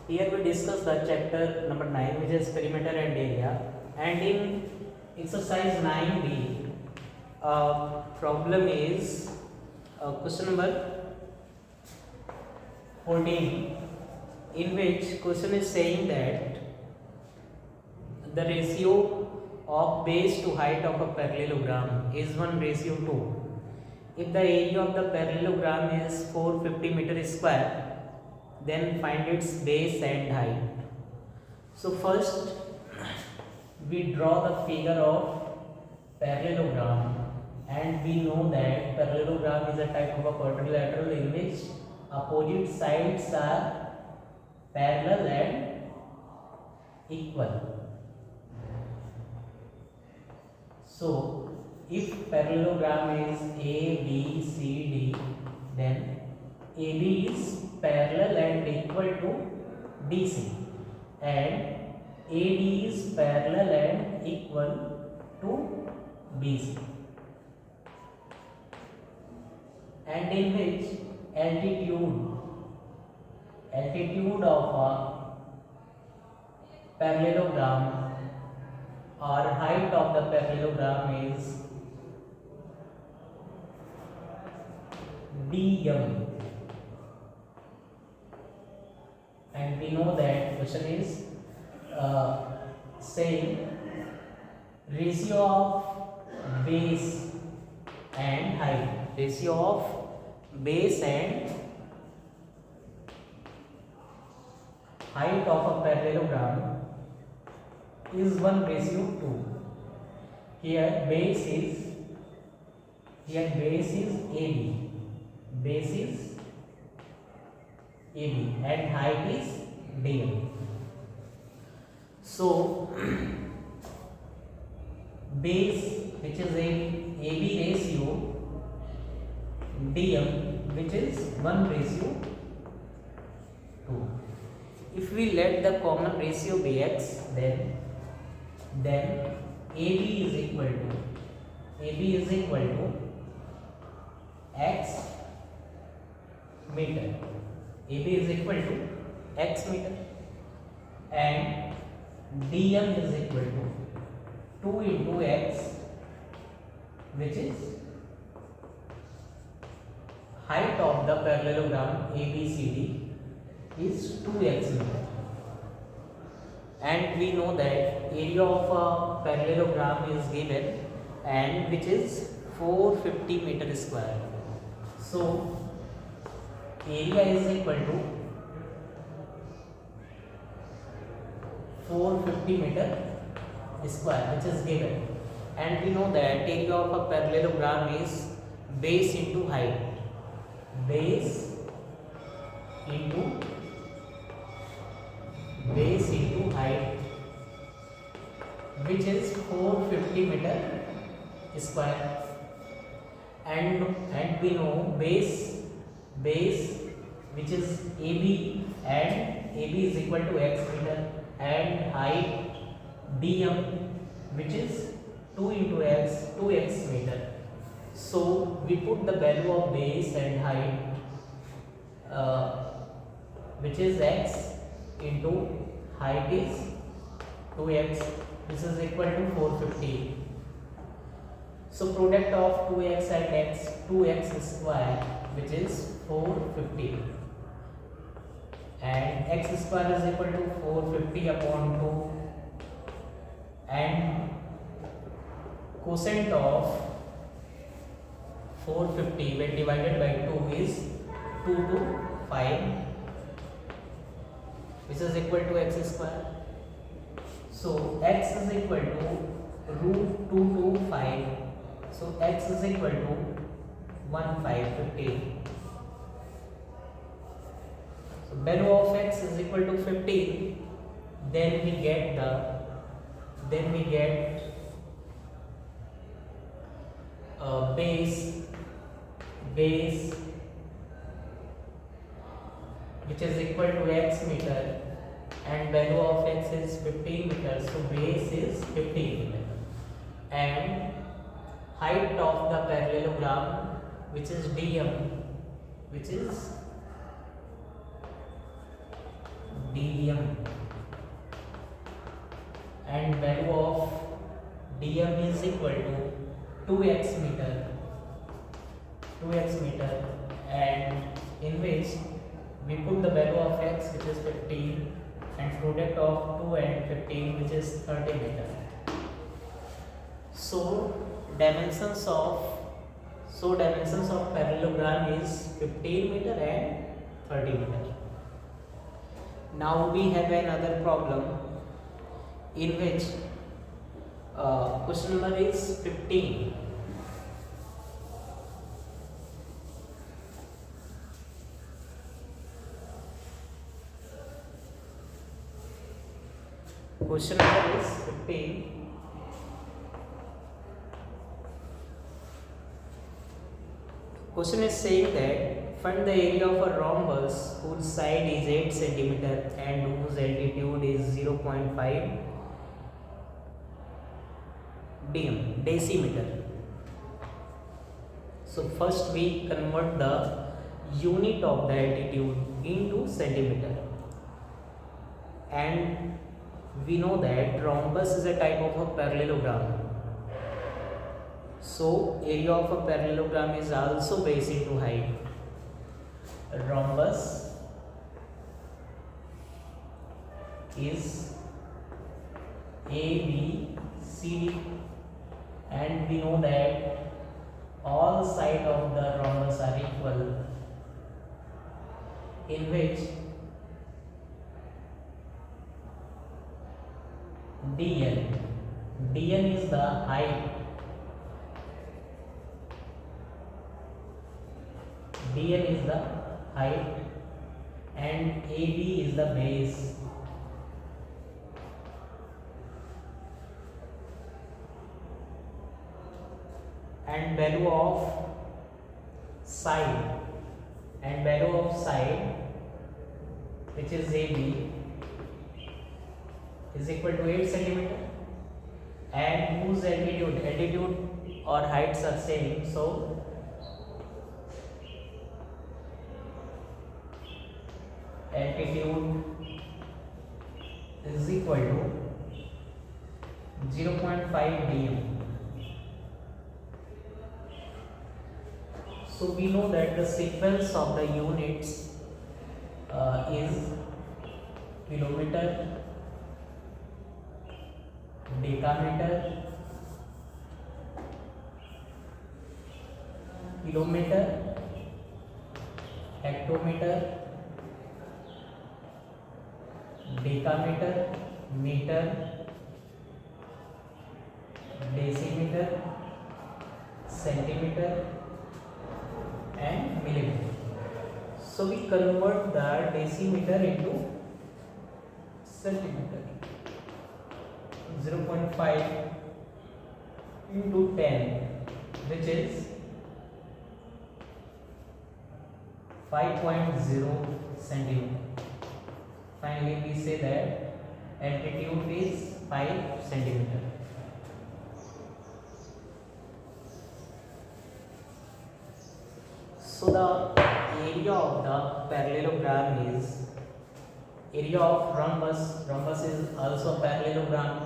Here we discuss the chapter number 9, which is perimeter and area. And in exercise 9b, problem is question number 14, in which question is saying that the ratio of base to height of a parallelogram is 1:2. If the area of the parallelogram is 450 meter square, then find its base and height. So first we draw the figure of parallelogram, and we know that parallelogram is a type of a quadrilateral in which opposite sides are parallel and equal. So if parallelogram is A, B, C, D, then AB is parallel and equal to DC, and AD is parallel and equal to BC, and in which altitude of a parallelogram or height of the parallelogram is dm, and we know that question is saying ratio of base and height. Ratio of base and height of a parallelogram is 1:2. Here base is AB. Base is AB and height is DM. So base, which is AB ratio, DM, which is 1:2. If we let the common ratio be x, then AB is equal to x meter. AB is equal to x meter, and DM is equal to 2 into x, which is height of the parallelogram ABCD is 2x meter, and we know that area of a parallelogram is given, and which is 450 meter square. So area is equal to 450 meter square, which is given, and we know that area of a parallelogram is base into height. Base into height, which is 450 meter square, and we know base, which is AB, and AB is equal to x meter, and height DM, which is 2 into x, 2x meter. So we put the value of base and height, which is x into height is 2x. This is equal to 450. So product of 2x and x, 2x square, which is 450, and x square is equal to 450 upon 2, and quotient of 450 when divided by 2 is 2 to 5, which is equal to x square. So x is equal to root 2 to 5. So x is equal to 1550. So value of x is equal to 15. Then we get base, which is equal to x meter, and value of x is 15 meters. So base is 15 meter, and height of the parallelogram, which is DM, which is dm, and value of dm is equal to 2x meter, and in which we put the value of x, which is 15, and product of 2 and 15, which is 30 meter. So dimensions of parallelogram is 15 meter and 30 meter. Now we have another problem in which question number is 15. Question number is 15. Question is saying that find the area of a rhombus whose side is 8 cm and whose altitude is 0.5 decimeter. So first we convert the unit of the altitude into centimeter, and we know that rhombus is a type of a parallelogram. So area of a parallelogram is also base into height. Rhombus is ABCD, and we know that all sides of the rhombus are equal, in which dn is the height, and AB is the base. And value of side, which is AB, is equal to 8 centimeter, and whose altitude or heights are same. So altitude is equal to 0.5 dm. So we know that the sequence of the units is kilometer, decameter, hectometer, decameter, meter, decimeter, centimeter, and millimeter. So we convert the decimeter into centimeter. 0.5 into 10, which is 5.0 centimeter. Finally, we say that altitude is 5 centimeter. So the area of the parallelogram is area of rhombus. Rhombus is also a parallelogram.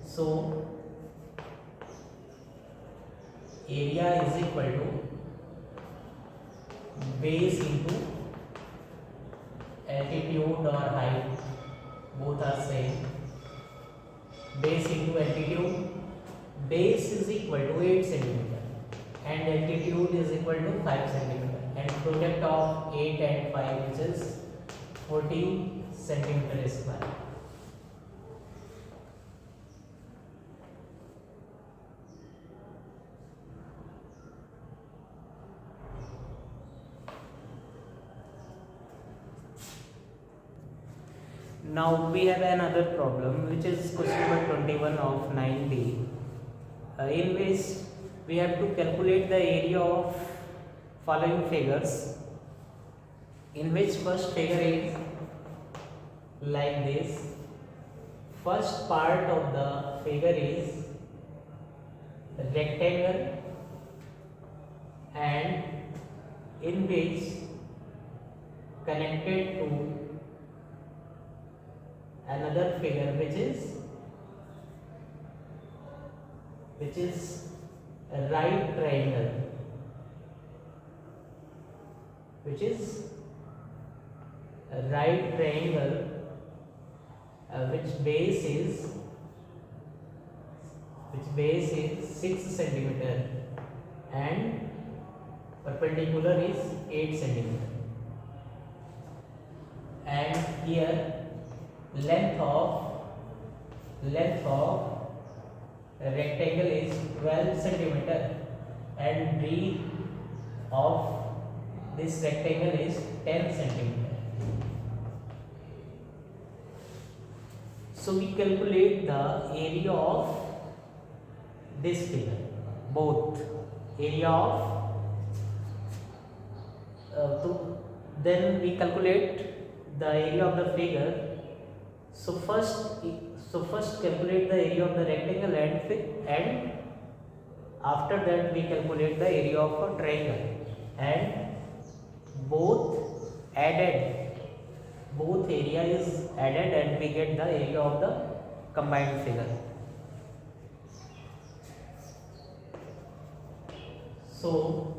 So area is equal to base into altitude or height, both are same. Base into altitude, base is equal to 8 centimeter and altitude is equal to 5 centimeter, and product of 8 and 5, which is 40 centimeter square. Now we have another problem, which is question number 21 of 9B, in which we have to calculate the area of following figures, in which first figure is like this. First part of the figure is rectangle, and in which connected to another figure which is a right triangle, which is a right triangle which base is 6 centimeter and perpendicular is 8 centimeter, and here length of a rectangle is 12 centimeter and breadth of this rectangle is 10 centimeter. So we calculate the area of this figure, both area of then we calculate the area of the figure. So first calculate the area of the rectangle and after that we calculate the area of a triangle, and both area is added and we get the area of the combined figure. So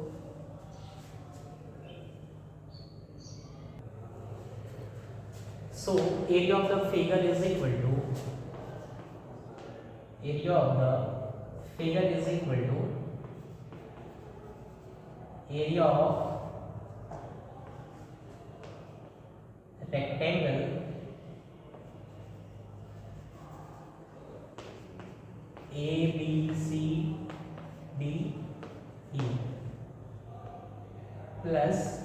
area of the figure is equal to area of the figure is equal to area of rectangle A B C D E plus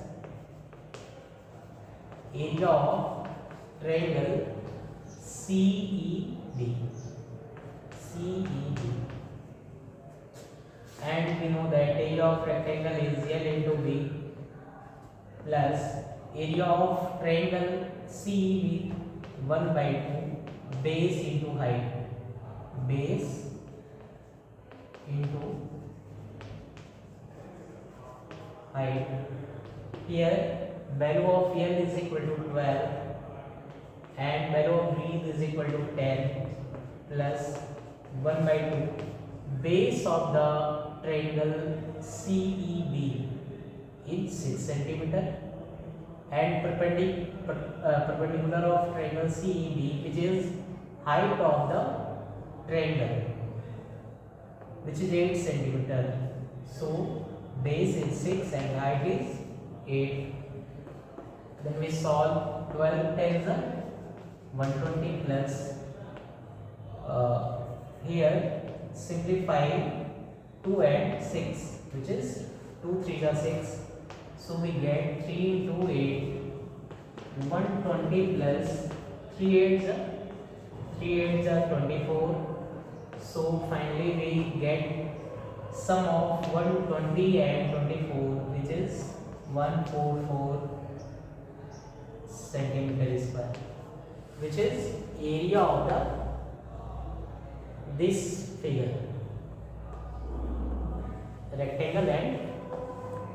area of triangle CED, and we know that area of rectangle is L into B plus area of triangle CED 1 by 2 base into height, base into height. Here value of L is equal to 12 and value of breadth is equal to 10 plus 1 by 2. Base of the triangle CEB is 6 centimeter and perpendicular of triangle CEB, which is height of the triangle, which is 8 centimeter. So base is 6 and height is 8. Then we solve 12 times 120 plus here simplify 2 and 6, which is 2 3 are 6. So we get 3 into 8, 120 plus 3 8s are 24. So finally we get sum of 120 and 24, which is 144 centimeter square, which is area of this figure, rectangle and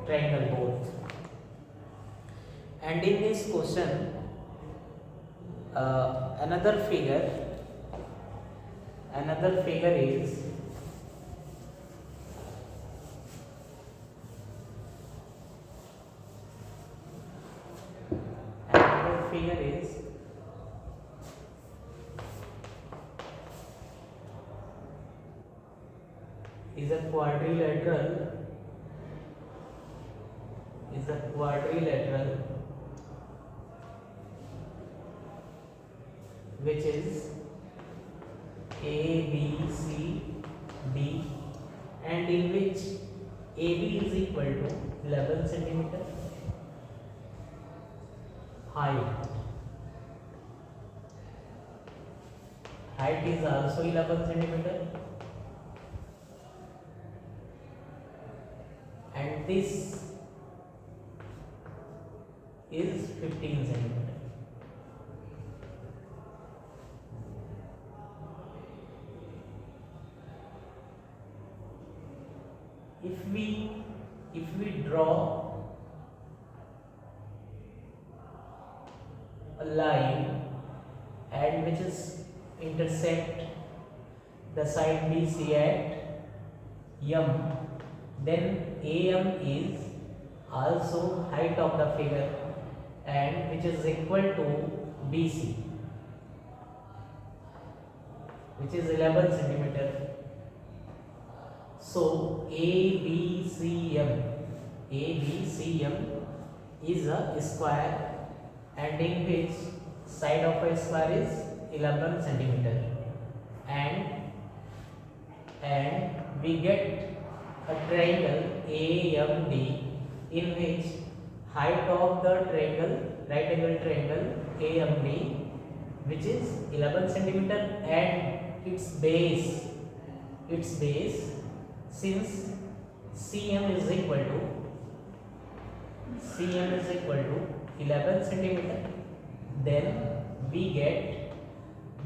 triangle both. And in this question another figure is a quadrilateral which is A, B, C, D, and in which AB is equal to 11 centimeter, height is also 11 centimeter, and this is 15 centimeter. If we draw a line and which is intersect the side BC at M, then AM is also height of the figure and which is equal to BC, which is 11 centimeter. So ABCM is a square and in which side of a square is 11 centimeter, and we get a triangle AMD in which height of the triangle, right angle triangle AMD, which is 11 centimeter, and its base since CM is equal to 11 centimeter, then we get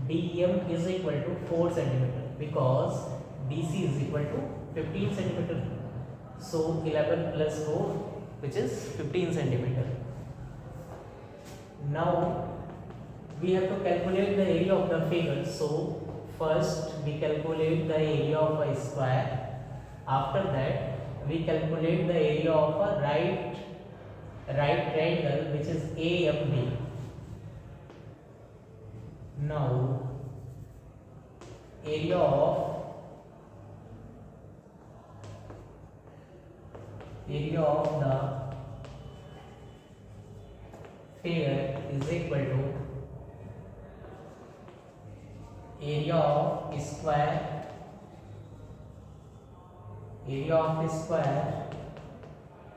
DM is equal to 4 centimeter because BC is equal to 15 centimeter. So 11 plus 4, which is 15 centimeter. Now we have to calculate the area of the figure. So first we calculate the area of a square. After that we calculate the area of a right triangle, which is AMB. Now area of the figure is equal to area of square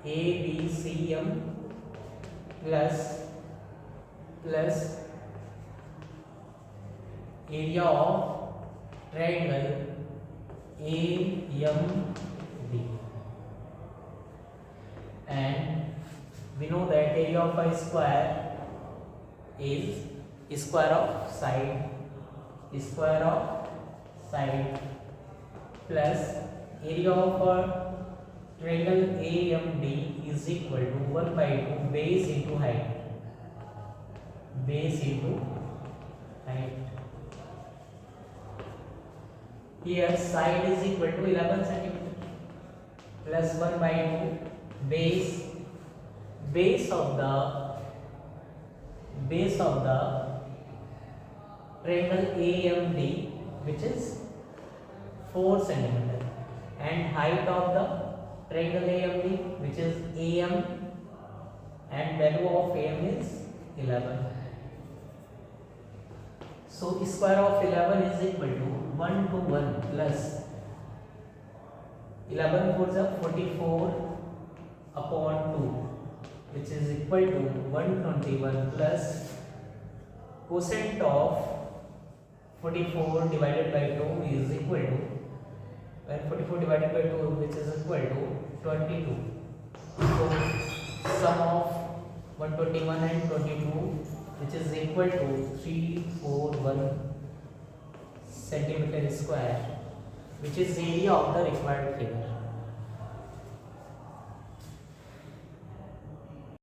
ABCM plus area of triangle AMD, and we know that area of a square is square of side plus area of a triangle AMD is equal to 1 by 2 base into height. Here side is equal to 11 centimeter plus 1 by 2 base of the triangle AMD, which is 4 centimeter, and height of the triangle AMD, which is AM, and value of AM is 11. So square of 11 is equal to 1 to 1 plus 11 4s are 44 upon 2, which is equal to 121 plus quotient of 44 divided by 2 is equal to, when 44 divided by 2, which is equal to 22. So sum of 121 and 22, which is equal to 341 centimeter square, which is area of the required figure.